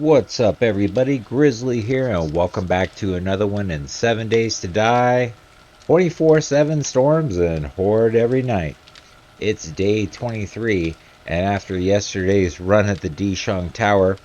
What's up, everybody? Grizzly here, and welcome back to another one in 7 Days to Die, 24/7 storms, and Horde every night. It's day 23, and after yesterday's run at the Dishong Tower,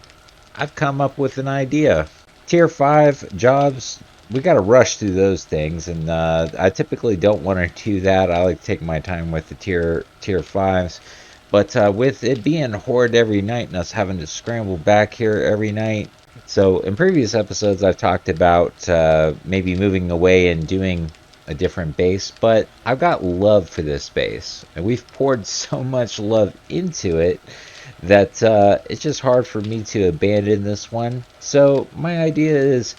I've come up with an idea. Tier 5 jobs, we gotta rush through those things, and I typically don't want to do that. I like to take my time with the tier 5s. But with it being Horde every night and us having to scramble back here every night. So in previous episodes I've talked about maybe moving away and doing a different base. But I've got love for this base. And we've poured so much love into it that it's just hard for me to abandon this one. So my idea is,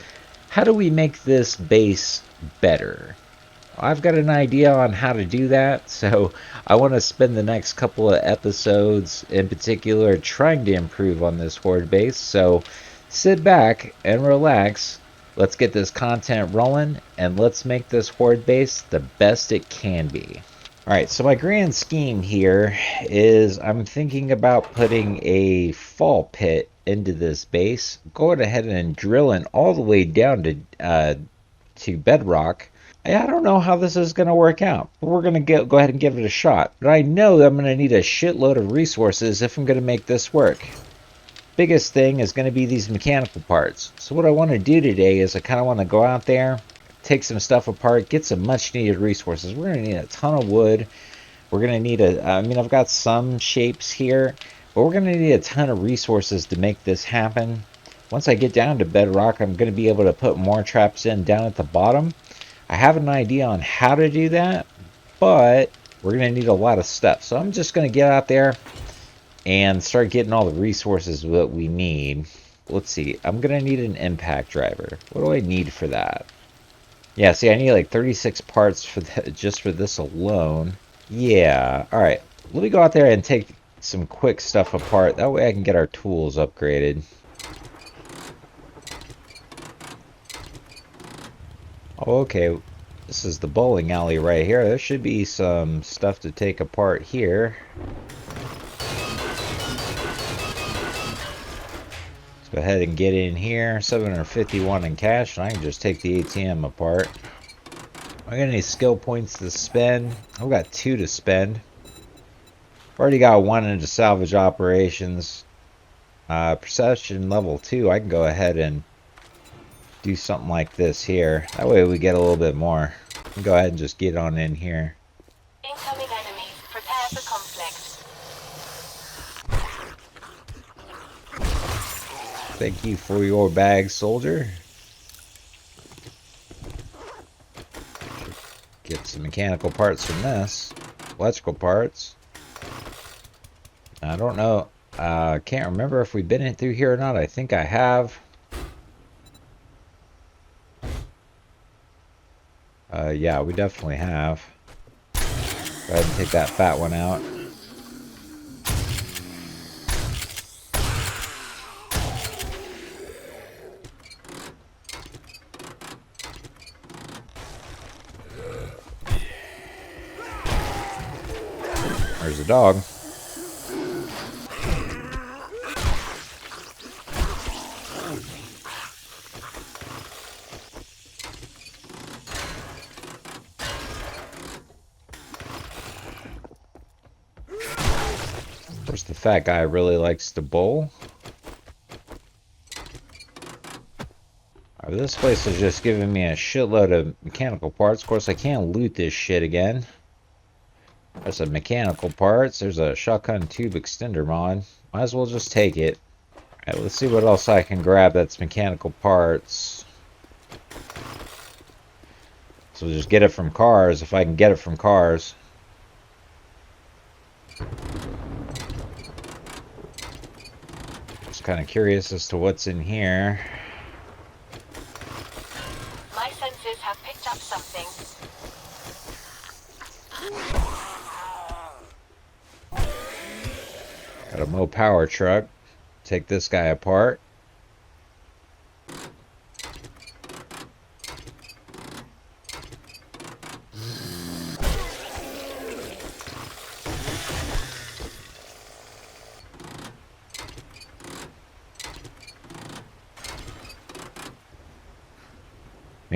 how do we make this base better? I've got an idea on how to do that, so I want to spend the next couple of episodes in particular trying to improve on this Horde base. So sit back and relax. Let's get this content rolling, and let's make this Horde base the best it can be. Alright, so my grand scheme here is I'm thinking about putting a fall pit into this base, going ahead and drilling all the way down to bedrock. I don't know how this is going to work out, but we're going to go ahead and give it a shot. But I know that I'm going to need a shitload of resources if I'm going to make this work. Biggest thing is going to be these mechanical parts. So what I want to do today is I kind of want to go out there, take some stuff apart, get some much needed resources. We're going to need a ton of wood. We're going to need I've got some shapes here, but we're going to need a ton of resources to make this happen. Once I get down to bedrock, I'm going to be able to put more traps in down at the bottom. I have an idea on how to do that, but we're going to need a lot of stuff. So I'm just going to get out there and start getting all the resources that we need. Let's see. I'm going to need an impact driver. What do I need for that? Yeah, see, I need like 36 parts for just for this alone. Yeah. All right. Let me go out there and take some quick stuff apart. That way I can get our tools upgraded. Oh, okay, this is the bowling alley right here. There should be some stuff to take apart here. Let's go ahead and get in here. 751 in cash, and I can just take the ATM apart. I got any skill points to spend? I've got 2 to spend. Already got 1 into salvage operations. Perception level 2. I can go ahead and do something like this here. That way we get a little bit more. Go ahead and just get on in here. Incoming enemies. Prepare for conflict. Thank you for your bag, soldier. Get some mechanical parts from this. Electrical parts. I don't know. Can't remember if we've been in through here or not. I think I have. Yeah, we definitely have. Go ahead and take that fat one out. There's a dog. Of course, the fat guy really likes to bowl. This place is just giving me a shitload of mechanical parts. Of course, I can't loot this shit again. There's some mechanical parts. There's a shotgun tube extender mod. Might as well just take it. Alright, let's see what else I can grab that's mechanical parts. So just get it from cars, if I can get it from cars. Just kind of curious as to what's in here. My senses have picked up something. Got a Mo power truck. Take this guy apart.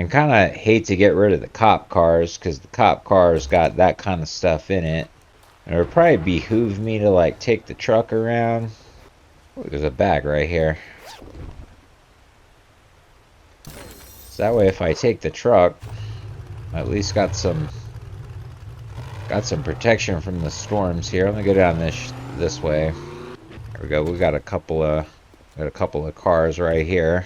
And kind of hate to get rid of the cop cars, because the cop cars got that kind of stuff in it. And it would probably behoove me to like take the truck around. Ooh, there's a bag right here. So that way if I take the truck, I at least got some protection from the storms here. Let me go down this way. There we go. We got a couple of cars right here.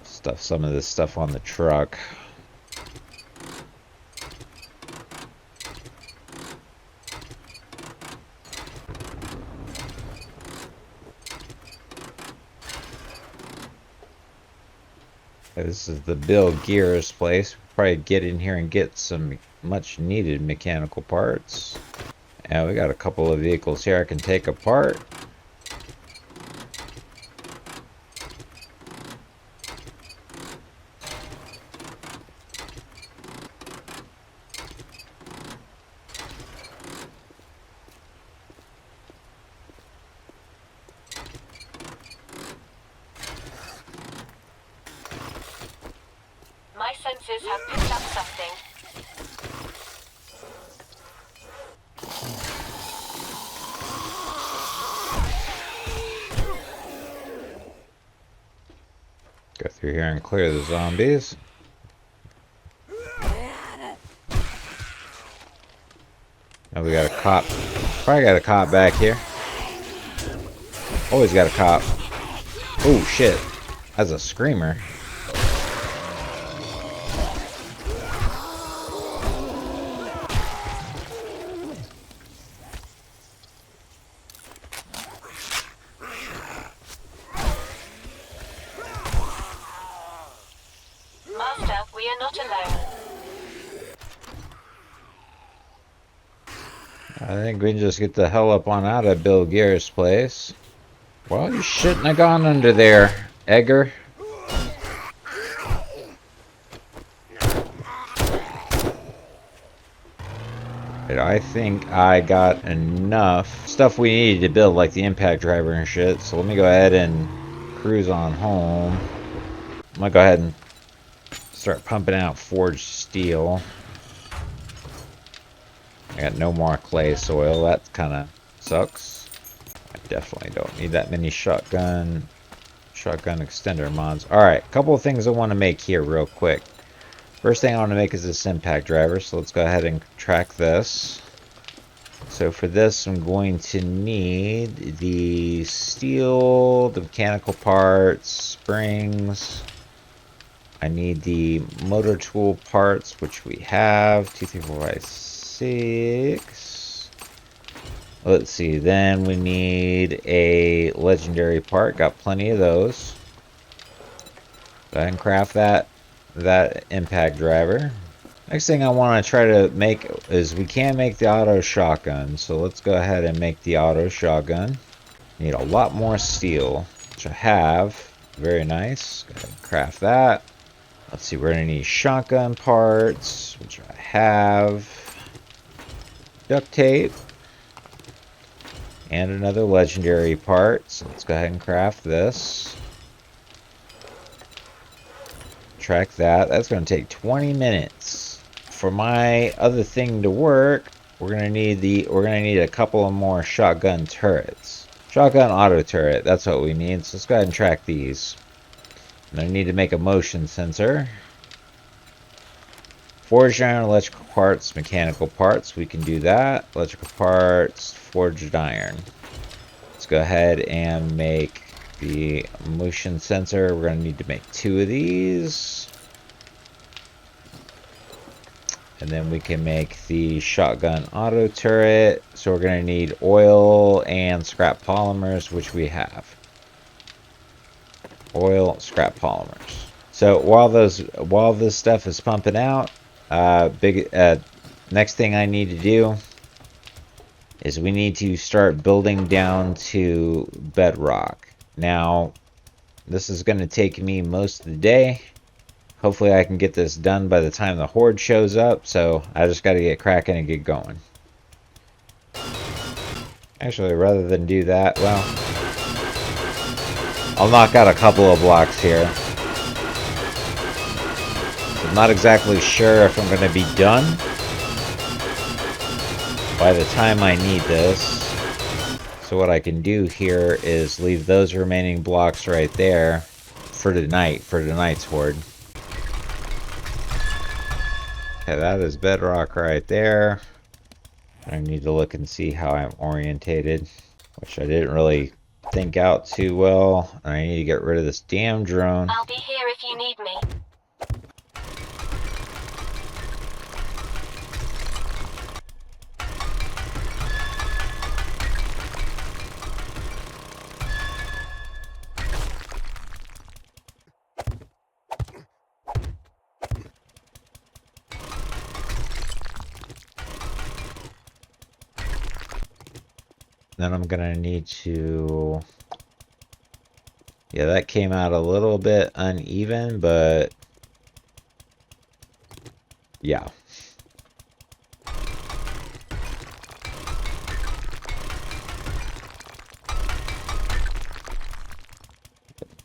Stuff some of this stuff on the truck. This is the Bill Gears place. Probably get in here and get some much needed mechanical parts. And we got a couple of vehicles here I can take apart. My senses have picked up something. Go through here and clear the zombies. Now we got a cop. Probably got a cop back here. Always got a cop. Oh shit. That's a screamer. Master, we are not alone. I think we can just get the hell up on out of Bill Gear's place. Well, you shouldn't have gone under there, Edgar. I think I got enough stuff we needed to build, like the impact driver and shit. So let me go ahead and cruise on home. I'm gonna go ahead and start pumping out forged steel. I got no more clay soil. That kind of sucks. I definitely don't need that many shotgun extender mods. Alright, a couple of things I want to make here real quick. First thing I want to make is this impact driver, so let's go ahead and track this. So for this I'm going to need the steel, the mechanical parts, springs. I need the motor tool parts, which we have. 2, 3, 4, 5, 6. Let's see, then we need a legendary part. Got plenty of those. Go ahead and craft that impact driver. Next thing I want to try to make is we can make the auto shotgun. So let's go ahead and make the auto shotgun. Need a lot more steel, which I have. Very nice. Go ahead and craft that. Let's see, we're gonna need shotgun parts, which I have. Duct tape. And another legendary part. So let's go ahead and craft this. Track that. That's gonna take 20 minutes. For my other thing to work, we're gonna need a couple of more shotgun turrets. Shotgun auto turret, that's what we need. So let's go ahead and track these. And I need to make a motion sensor. Forged iron, electrical parts, mechanical parts. We can do that. Electrical parts, forged iron. Let's go ahead and make the motion sensor. We're going to need to make 2 of these. And then we can make the shotgun auto turret. So we're going to need oil and scrap polymers, which we have. Oil, scrap polymers. So while this stuff is pumping out, next thing I need to do is we need to start building down to bedrock. Now, this is going to take me most of the day. Hopefully I can get this done by the time the Horde shows up, so I just got to get cracking and get going. Actually, rather than do that, well, I'll knock out a couple of blocks here. I'm not exactly sure if I'm going to be done by the time I need this. So what I can do here is leave those remaining blocks right there for tonight, for tonight's horde. Okay, that is bedrock right there. I need to look and see how I'm orientated, which I didn't really think out too well. I need to get rid of this damn drone. I'll be here if you need me. Then I'm gonna need to... Yeah, that came out a little bit uneven, but... yeah.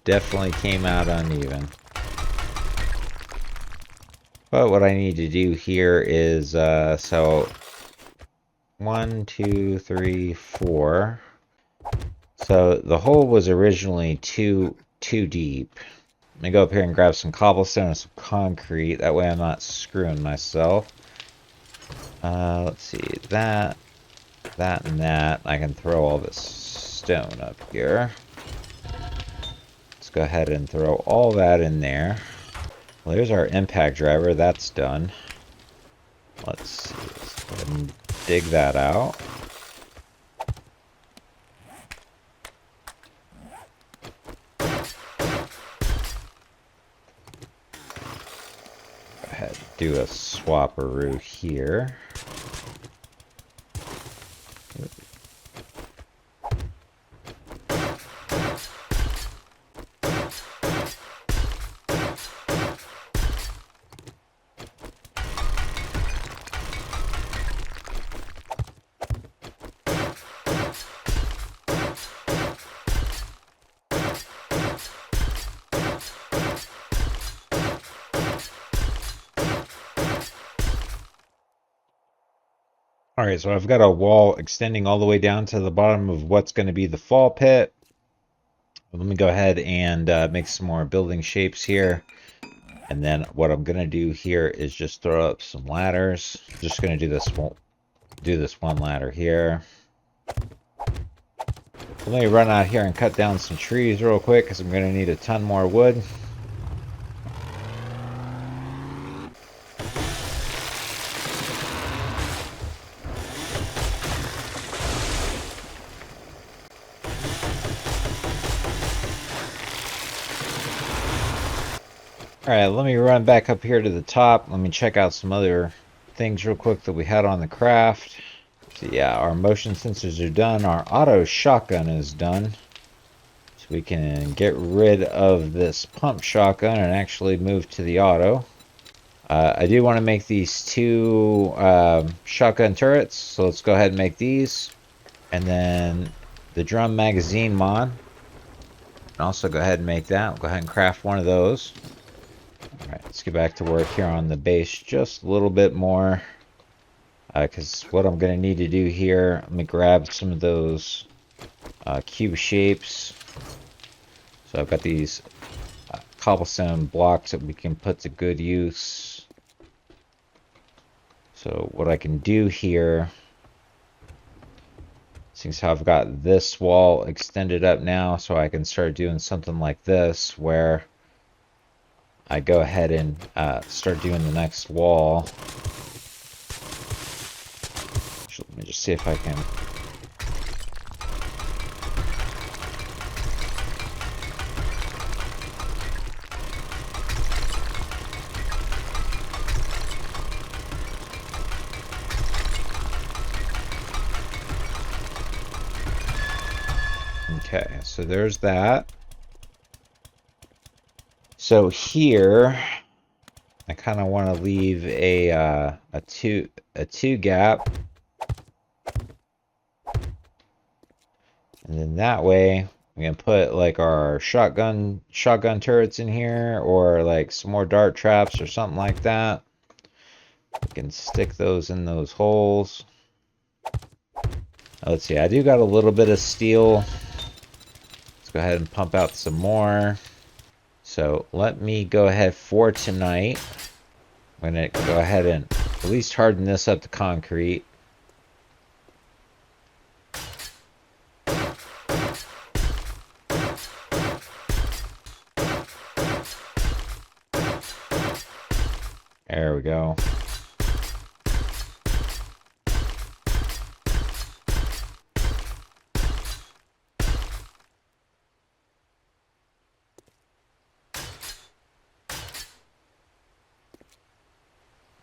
Definitely came out uneven. But what I need to do here is, so... 1, 2, 3, 4. So the hole was originally too deep. Let me go up here and grab some cobblestone and some concrete. That way I'm not screwing myself. Let's see, that, and that. I can throw all this stone up here. Let's go ahead and throw all that in there. Well, there's our impact driver. That's done. Let's see. Let's go ahead and dig that out. Go ahead and do a swapperoo here. Alright, so I've got a wall extending all the way down to the bottom of what's going to be the fall pit. Let me go ahead and make some more building shapes here. And then what I'm going to do here is just throw up some ladders. Just going to do this one ladder here. Let me run out here and cut down some trees real quick because I'm going to need a ton more wood. Alright, let me run back up here to the top. Let me check out some other things real quick that we had on the craft. So yeah, our motion sensors are done. Our auto shotgun is done. So we can get rid of this pump shotgun and actually move to the auto. I do want to make these two shotgun turrets. So let's go ahead and make these. And then the drum magazine mod. And also go ahead and make that. We'll go ahead and craft one of those. Alright, let's get back to work here on the base just a little bit more. Because what I'm going to need to do here, let me grab some of those cube shapes. So I've got these cobblestone blocks that we can put to good use. So what I can do here, since I've got this wall extended up now, so I can start doing something like this, where I go ahead and start doing the next wall. Let me just see if I can. Okay, so there's that. So here, I kind of want to leave a two gap. And then that way we can put like our shotgun turrets in here, or like some more dart traps or something like that. We can stick those in those holes. Let's see, I do got a little bit of steel. Let's go ahead and pump out some more. So let me go ahead for tonight. I'm gonna go ahead and at least harden this up to concrete. There we go.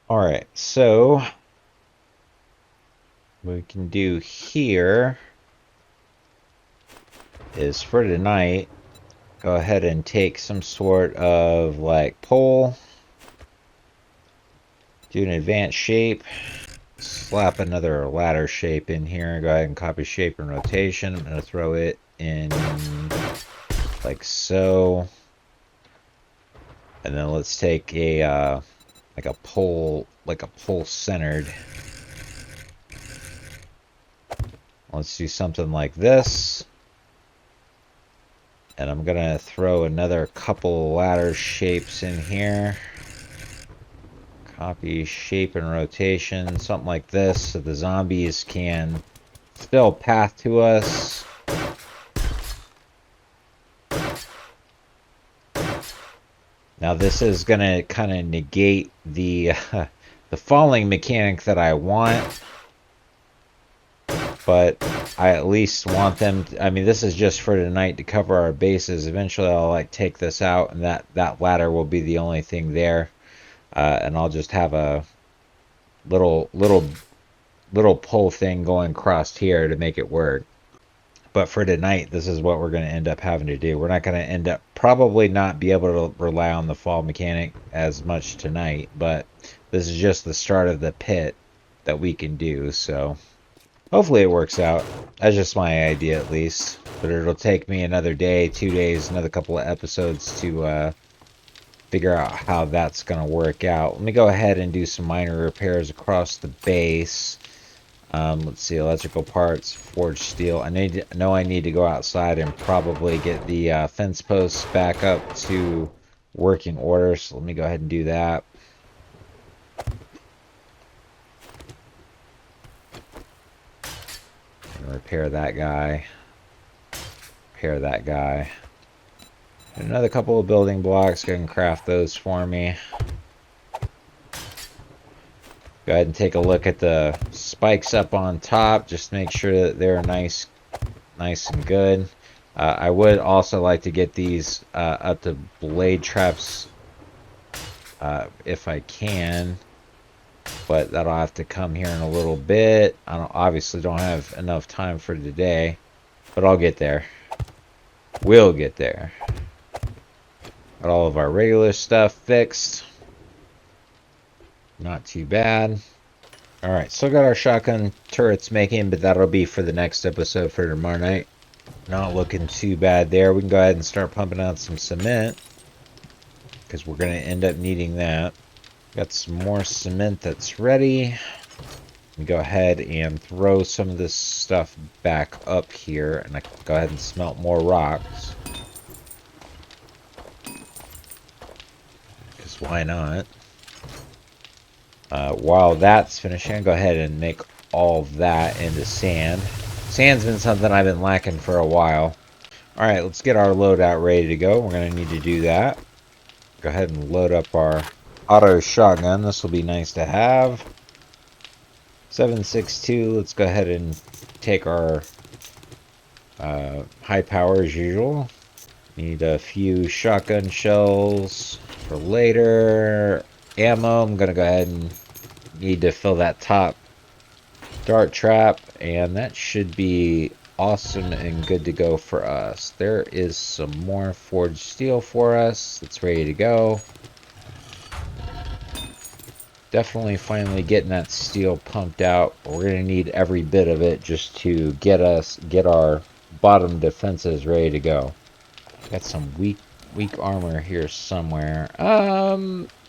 Alright, so what we can do here is for tonight, go ahead and take some sort of like pole, do an advanced shape, slap another ladder shape in here, go ahead and copy shape and rotation. I'm going to throw it in like so. And then let's take a like a pole centered. Let's do something like this. And I'm gonna throw another couple ladder shapes in here. Copy shape and rotation, something like this, so the zombies can still path to us. Now this is gonna kind of negate the the falling mechanic that I want, but I at least want them to, I mean, this is just for tonight to cover our bases. Eventually I'll like take this out, and that ladder will be the only thing there, and I'll just have a little pole thing going across here to make it work. But for tonight, this is what we're going to end up having to do. We're not going to end up, probably not be able to rely on the fall mechanic as much tonight, but this is just the start of the pit that we can do, so hopefully it works out. That's just my idea at least, but it'll take me another day, 2 days, another couple of episodes to figure out how that's going to work out. Let me go ahead and do some minor repairs across the base. Let's see, electrical parts, forged steel. I know I need to go outside and probably get the fence posts back up to working order, so let me go ahead and do that. And repair that guy. Repair that guy. And another couple of building blocks, go ahead and craft those for me. Go ahead and take a look at the spikes up on top. Just make sure that they're nice and good. I would also like to get these up to blade traps if I can, but that'll have to come here in a little bit. I obviously don't have enough time for today, but I'll get there. We'll get there. Got all of our regular stuff fixed. Not too bad. Alright, still got our shotgun turrets making, but that'll be for the next episode for tomorrow night. Not looking too bad there. We can go ahead and start pumping out some cement, because we're going to end up needing that. Got some more cement that's ready. We go ahead and throw some of this stuff back up here, and I can go ahead and smelt more rocks. Because why not? While that's finishing, I'll go ahead and make all of that into sand. Sand's been something I've been lacking for a while. Alright, let's get our loadout ready to go. We're going to need to do that. Go ahead and load up our auto shotgun. This will be nice to have. 7.62. Let's go ahead and take our high power as usual. Need a few shotgun shells for later. Ammo, I'm going to go ahead and need to fill that top dart trap, and that should be awesome and good to go for us. There is some more forged steel for us that's ready to go. Definitely finally getting that steel pumped out. We're going to need every bit of it just to get our bottom defenses ready to go. Got some weak armor here somewhere.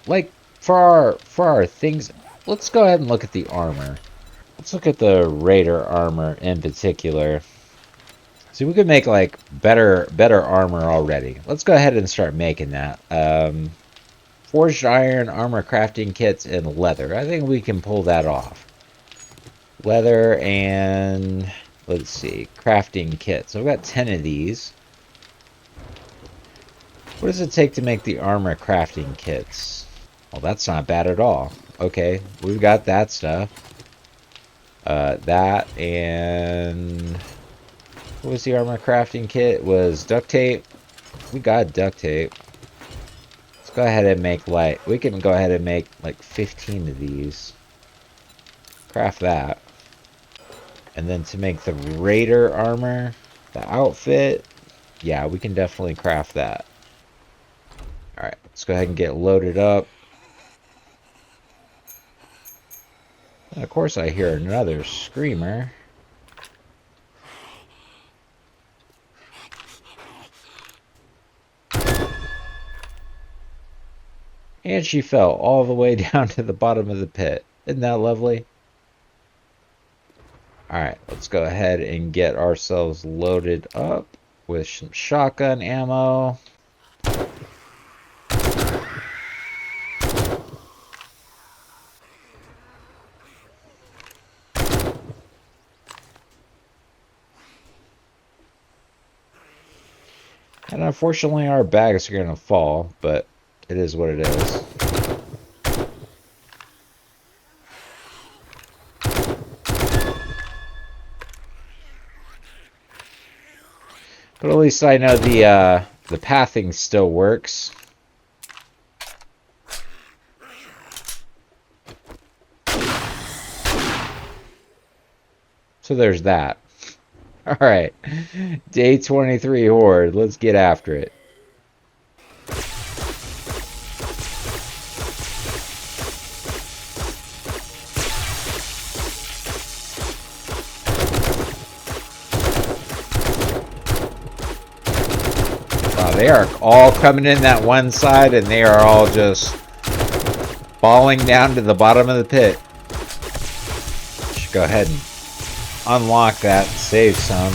Like for our things, let's go ahead and look at the armor. Let's look at the raider armor in particular. See, we could make like better armor already. Let's go ahead and start making that. Forged iron, armor crafting kits, and leather. I think we can pull that off. Leather and, let's see, crafting kits. So I've got 10 of these. What does it take to make the armor crafting kits? Well, that's not bad at all. Okay, we've got that stuff. That and... what was the armor crafting kit? It was duct tape. We got duct tape. Let's go ahead and make like... we can go ahead and make like 15 of these. Craft that. And then to make the raider armor, the outfit, yeah, we can definitely craft that. Alright, let's go ahead and get loaded up. And of course I hear another screamer. And she fell all the way down to the bottom of the pit. Isn't that lovely? Alright, let's go ahead and get ourselves loaded up with some shotgun ammo. And unfortunately our bags are going to fall, but it is what it is. But at least I know the pathing still works. So there's that. Alright. Day 23 Horde. Let's get after it. They are all coming in that one side, and they are all just falling down to the bottom of the pit. Should go ahead and unlock that and save some.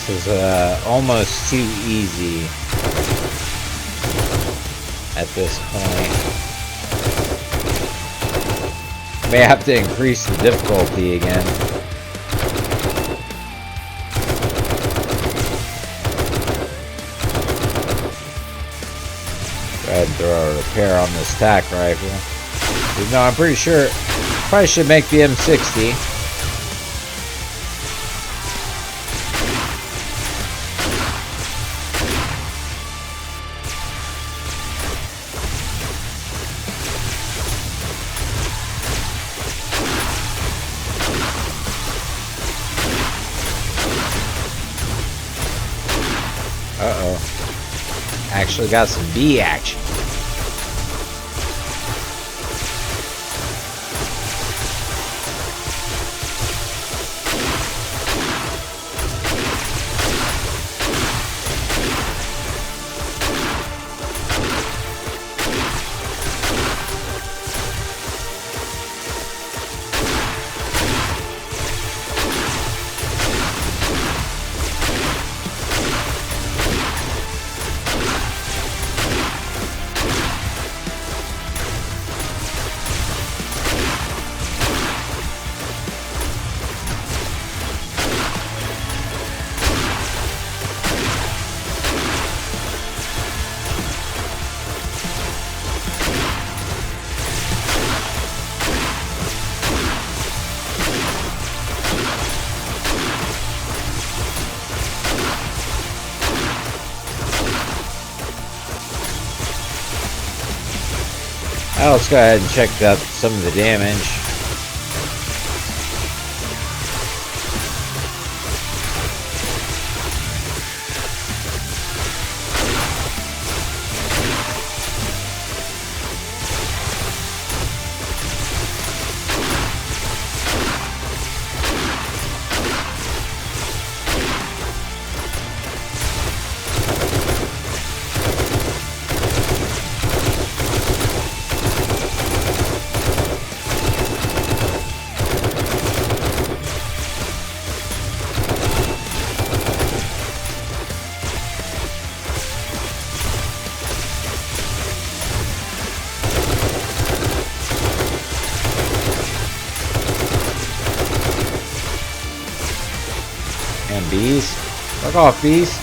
This is almost too easy at this point. May have to increase the difficulty again. Go ahead and throw a repair on this tack rifle. Even though I'm pretty sure probably should make the M60. actually got some bee action. Let's go ahead and check out some of the damage. And bees. Fuck off, bees.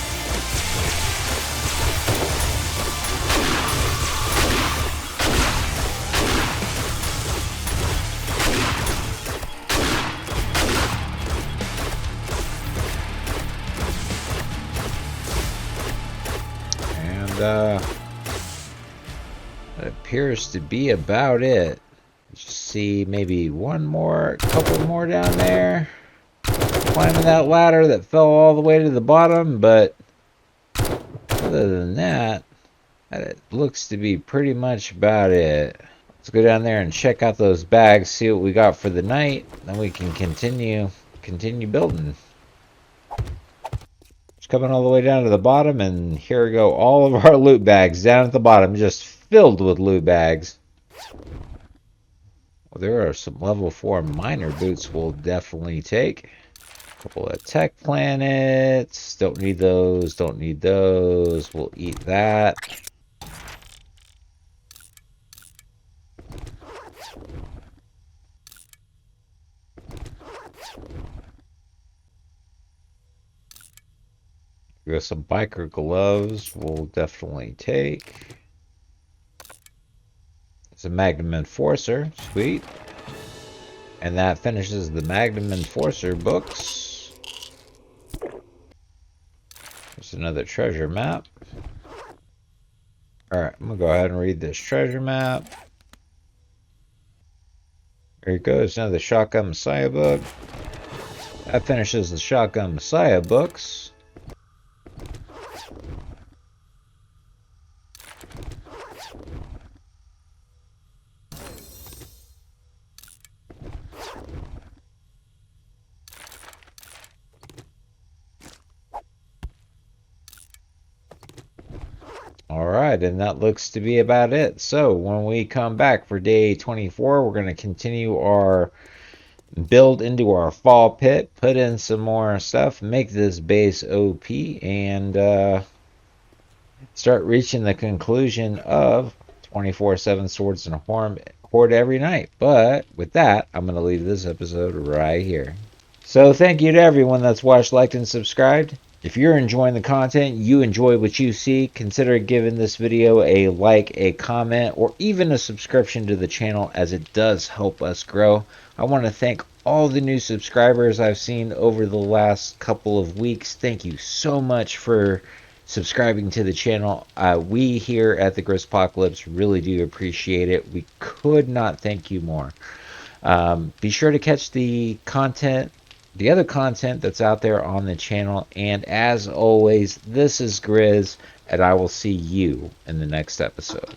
And that appears to be about it. Let's just see, maybe one more, couple more down there. Climbing that ladder that fell all the way to the bottom, but other than that, it looks to be pretty much about it. Let's go down there and check out those bags, see what we got for the night, then we can continue building. Just coming all the way down to the bottom, and here we go, all of our loot bags down at the bottom, just filled with loot bags. Well, there are some level 4 miner boots we'll definitely take. Couple of tech planets. Don't need those. Don't need those. We'll eat that. We got some biker gloves. We'll definitely take. It's a Magnum Enforcer. Sweet. And that finishes the Magnum Enforcer books. There's another treasure map. Alright, I'm going to go ahead and read this treasure map. There it goes, another Shotgun Messiah book. That finishes the Shotgun Messiah books. Alright, and that looks to be about it. So, when we come back for day 24, we're going to continue our build into our fall pit, put in some more stuff, make this base OP, and start reaching the conclusion of 24/7 Swords and Horde every night. But with that, I'm going to leave this episode right here. So, thank you to everyone that's watched, liked, and subscribed. If you're enjoying the content, you enjoy what you see, consider giving this video a like, a comment, or even a subscription to the channel, as it does help us grow. I want to thank all the new subscribers I've seen over the last couple of weeks. Thank you so much for subscribing to the channel. We here at the Grizzpocalypse really do appreciate it. We could not thank you more. Be sure to catch the other content that's out there on the channel, and as always, this is Grizz and I will see you in the next episode.